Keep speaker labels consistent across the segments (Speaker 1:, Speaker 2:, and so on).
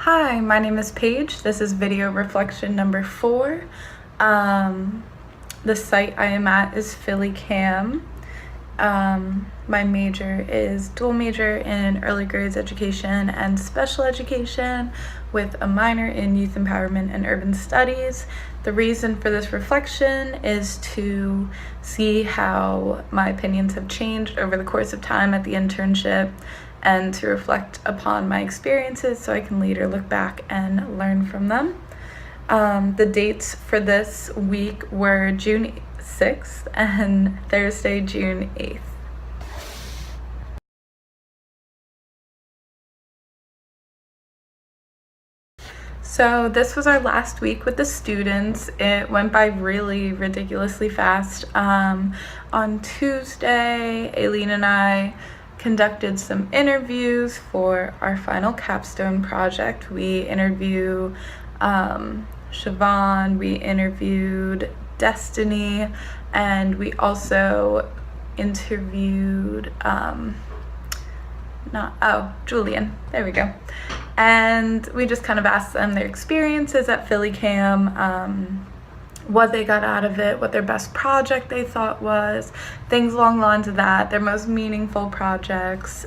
Speaker 1: Hi, my name is Paige. This is video reflection number 4. The site I am at is PhillyCam. My major is dual major in early grades education and special education with a minor in youth empowerment and urban studies. The reason for this reflection is to see how my opinions have changed over the course of time at the internship and to reflect upon my experiences so I can later look back and learn from them. The dates for this week were June 6th and Thursday, June 8th. So this was our last week with the students. It went by really ridiculously fast. On Tuesday, Aileen and I conducted some interviews for our final capstone project. We interviewed Siobhan, we interviewed Destiny, and we also interviewed Julian. There we go. And we just kind of asked them their experiences at PhillyCam, what they got out of it, what their best project they thought was, things along the lines of that, their most meaningful projects.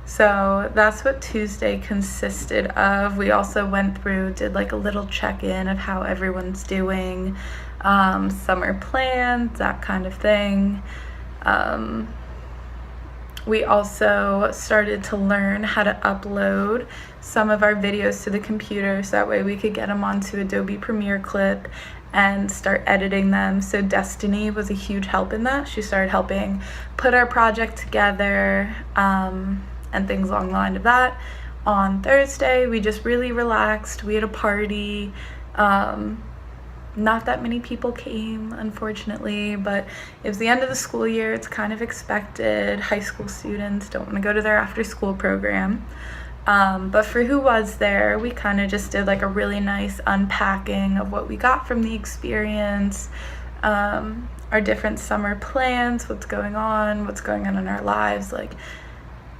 Speaker 1: So that's what Tuesday consisted of. We also did like a little check-in of how everyone's doing, summer plans, that kind of thing. We also started to learn how to upload some of our videos to the computer so that way we could get them onto Adobe Premiere Clip and start editing them. So Destiny was a huge help in that. She started helping put our project together and things along the line of that. On Thursday, we just really relaxed. We had a party. Not that many people came, unfortunately, but it was the end of the school year. It's kind of expected. High school students don't want to go to their after-school program. But for who was there, we kind of just did like a really nice unpacking of what we got from the experience, our different summer plans, what's going on in our lives, like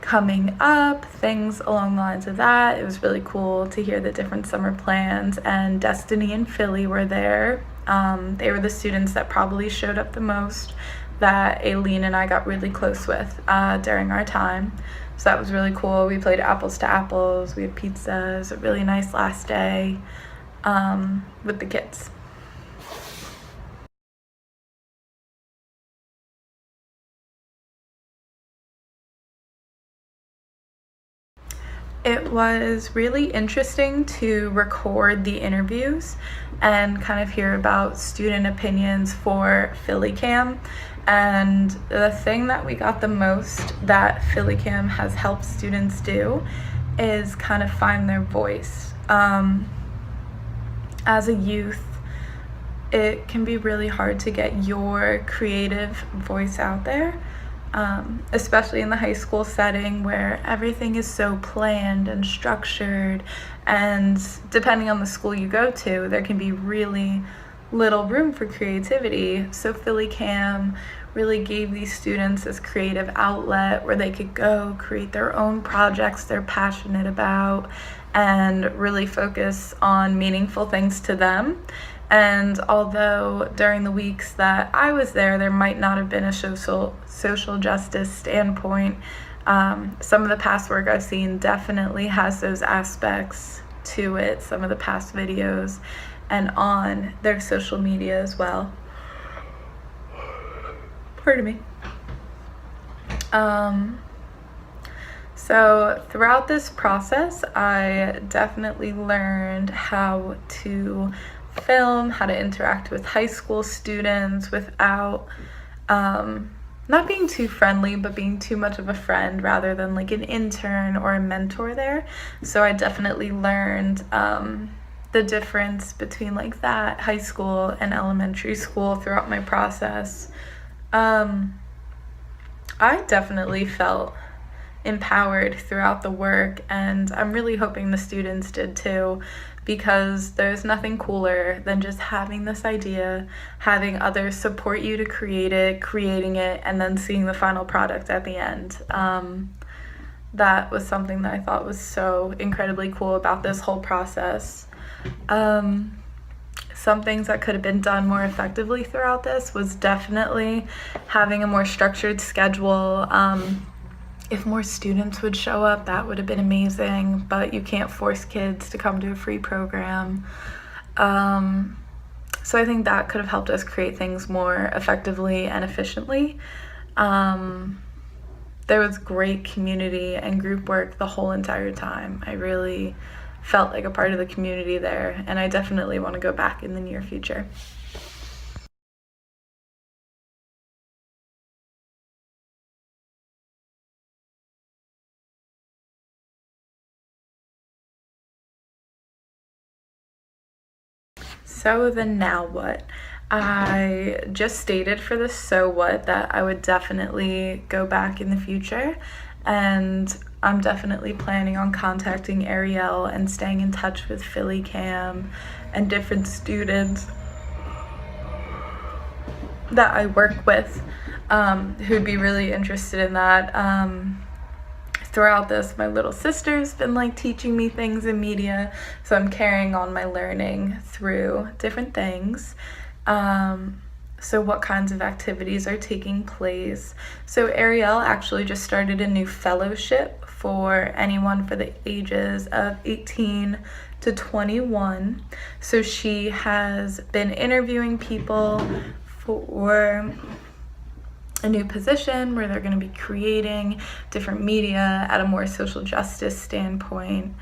Speaker 1: coming up, things along the lines of that. It was really cool to hear the different summer plans, and Destiny and Philly were there. They were the students that probably showed up the most, that Aileen and I got really close with during our time. So that was really cool. We played apples to apples, we had pizzas, a really nice last day with the kids. It was really interesting to record the interviews and kind of hear about student opinions for PhillyCam. And the thing that we got the most that PhillyCam has helped students do is kind of find their voice. As a youth, it can be really hard to get your creative voice out there. Especially in the high school setting where everything is so planned and structured, and depending on the school you go to, there can be really little room for creativity. So PhillyCam really gave these students this creative outlet where they could go create their own projects they're passionate about and really focus on meaningful things to them. And although during the weeks that I was there might not have been a social justice standpoint, some of the past work I've seen definitely has those aspects to it, some of the past videos, and on their social media as well. Pardon me. So throughout this process, I definitely learned how to film, how to interact with high school students without not being too friendly, but being too much of a friend rather than like an intern or a mentor there. So I definitely learned the difference between like that high school and elementary school throughout my process. I definitely felt empowered throughout the work, and I'm really hoping the students did too, because there's nothing cooler than just having this idea, having others support you to create it, creating it, and then seeing the final product at the end. that was something that I thought was so incredibly cool about this whole process. Some things that could have been done more effectively throughout this was definitely having a more structured schedule. If more students would show up, that would have been amazing, but you can't force kids to come to a free program. So I think that could have helped us create things more effectively and efficiently. There was great community and group work the whole entire time. I really felt like a part of the community there, and I definitely want to go back in the near future. So then now what? I just stated for the so what that I would definitely go back in the future, and I'm definitely planning on contacting Ariel and staying in touch with Philly Cam and different students that I work with who'd be really interested in that. Throughout this, my little sister's been like teaching me things in media, so I'm carrying on my learning through different things. So what kinds of activities are taking place? So Ariel actually just started a new fellowship for anyone for the ages of 18 to 21. So she has been interviewing people for a new position where they're going to be creating different media at a more social justice standpoint.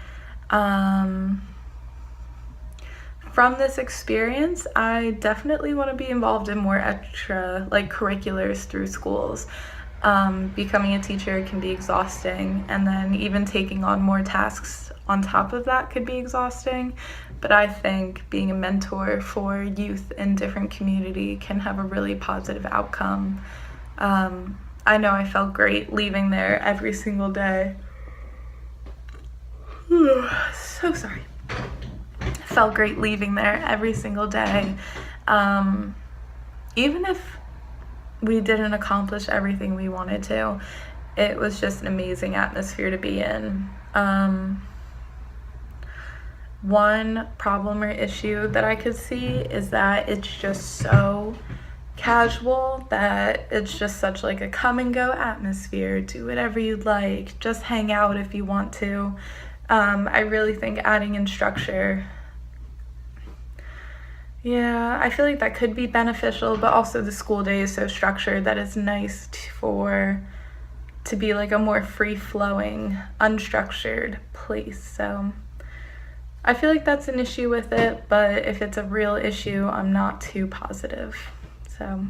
Speaker 1: From this experience, I definitely want to be involved in more extra like curriculars through schools. Becoming a teacher can be exhausting, and then even taking on more tasks on top of that could be exhausting. But I think being a mentor for youth in different community can have a really positive outcome. I know I felt great leaving there every single day. So sorry. Felt great leaving there every single day. Even if we didn't accomplish everything we wanted to, it was just an amazing atmosphere to be in. One problem or issue that I could see is that it's just so casual, that it's just such like a come and go atmosphere. Do whatever you'd like, just hang out if you want to. I really think adding in structure, yeah, I feel like that could be beneficial, but also the school day is so structured that it's nice to be like a more free-flowing, unstructured place. So I feel like that's an issue with it, but if it's a real issue, I'm not too positive. So